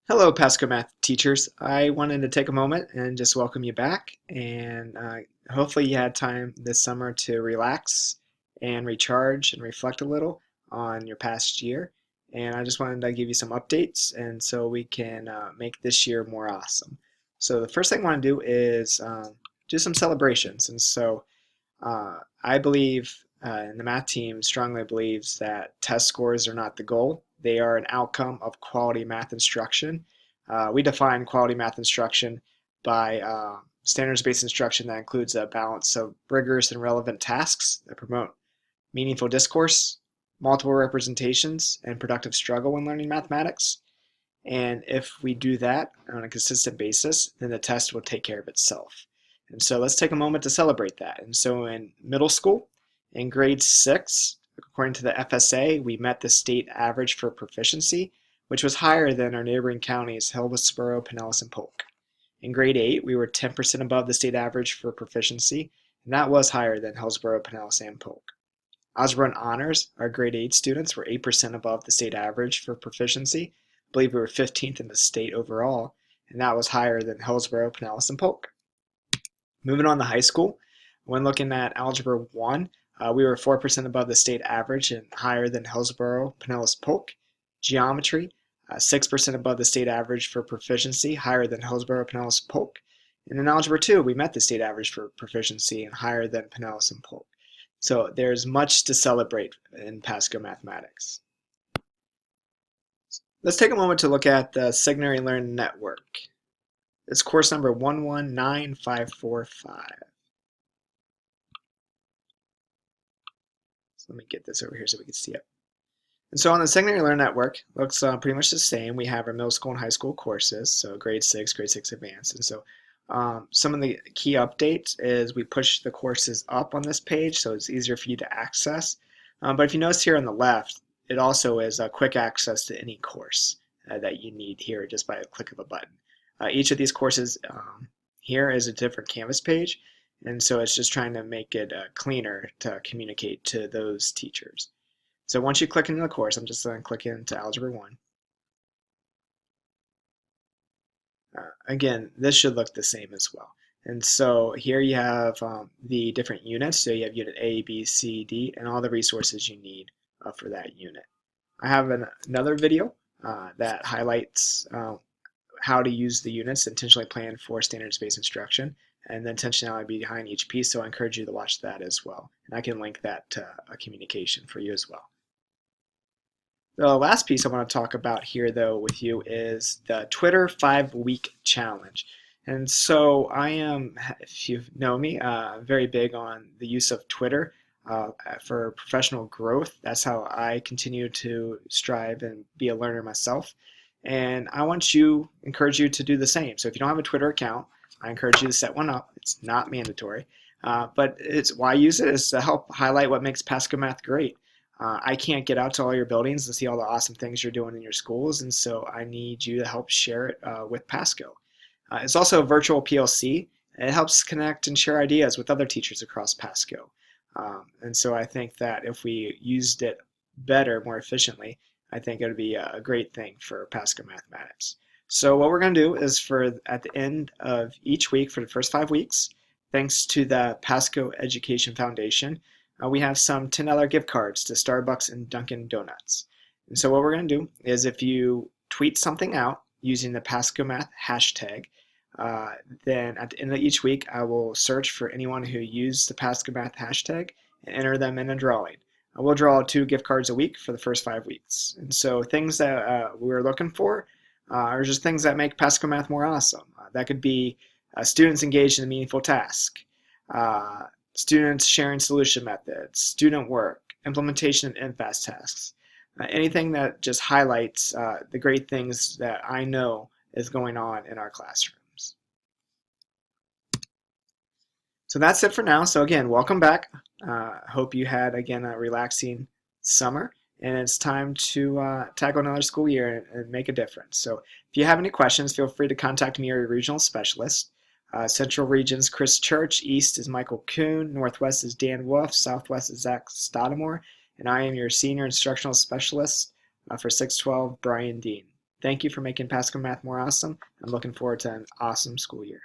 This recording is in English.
Hello, PascoMath teachers. I wanted to take a moment and just welcome you back. And hopefully, you had time this summer to relax and recharge and reflect a little on your past year. And I just wanted to give you some updates and so we can make this year more awesome. So, the first thing I want to do is do some celebrations. And so, I believe, and the math team strongly believes that test scores are not the goal. They are an outcome of quality math instruction. We define quality math instruction by standards-based instruction that includes a balance of rigorous and relevant tasks that promote meaningful discourse, multiple representations, and productive struggle when learning mathematics. And if we do that on a consistent basis, then the test will take care of itself. And so let's take a moment to celebrate that. And so in middle school, in grade 6, according to the FSA, we met the state average for proficiency, which was higher than our neighboring counties, Hillsborough, Pinellas, and Polk. In grade 8, we were 10% above the state average for proficiency, and that was higher than Hillsborough, Pinellas, and Polk. Algebra and honors, our grade 8 students were 8% above the state average for proficiency. I believe we were 15th in the state overall, and that was higher than Hillsborough, Pinellas, and Polk. Moving on to high school, when looking at Algebra 1, we were 4% above the state average and higher than Hillsborough, Pinellas, Polk. Geometry, 6% above the state average for proficiency, higher than Hillsborough, Pinellas, Polk. And in Algebra 2, we met the state average for proficiency and higher than Pinellas and Polk. So there's much to celebrate in Pasco Mathematics. Let's take a moment to look at the Signary Learn Network. It's course number 119545. So let me get this over here so we can see it. And so on the Signary Learn Network, looks pretty much the same. We have our middle school and high school courses, so grade 6 advanced. And so some of the key updates is we push the courses up on this page so it's easier for you to access. But if you notice here on the left, it also is quick access to any course that you need here just by a click of a button. Each of these courses here is a different Canvas page, and so it's just trying to make it cleaner to communicate to those teachers. So once you click into the course, I'm just going to click into Algebra 1. Again, this should look the same as well. And so here you have the different units. So you have unit A, B, C, D, and all the resources you need for that unit. I have another video that highlights how to use the units intentionally planned for standards-based instruction and the intentionality behind each piece. So I encourage you to watch that as well. And I can link that to a communication for you as well. The last piece I want to talk about here, though, with you is the Twitter 5-week challenge. And so I am, if you know me, very big on the use of Twitter for professional growth. That's how I continue to strive and be a learner myself. And I want to encourage you to do the same. So if you don't have a Twitter account, I encourage you to set one up. It's not mandatory. But it's why I use it is to help highlight what makes PascoMath great. I can't get out to all your buildings and see all the awesome things you're doing in your schools, and so I need you to help share it with Pasco. It's also a virtual PLC, and it helps connect and share ideas with other teachers across Pasco. And so I think that if we used it better, more efficiently, I think it would be a great thing for Pasco Mathematics. So what we're going to do is at the end of each week for the first 5 weeks, thanks to the Pasco Education Foundation, we have some $10 gift cards to Starbucks and Dunkin' Donuts. And so what we're going to do is if you tweet something out using the PascoMath hashtag, then at the end of each week I will search for anyone who used the PascoMath hashtag and enter them in a drawing. We'll draw 2 gift cards a week for the first 5 weeks. And so things that we're looking for are just things that make PascoMath more awesome. That could be students engaged in a meaningful task, students sharing solution methods, student work, implementation of MFAS tasks, anything that just highlights the great things that I know is going on in our classrooms. So that's it for now. So again, welcome back. Hope you had, again, a relaxing summer, and it's time to tackle another school year and make a difference. So if you have any questions, feel free to contact me or your regional specialist. Central Region's Chris Church, East is Michael Kuhn, Northwest is Dan Wolf, Southwest is Zach Stodamore, and I am your Senior Instructional Specialist for 612, Brian Dean. Thank you for making PascoMath more awesome. I'm looking forward to an awesome school year.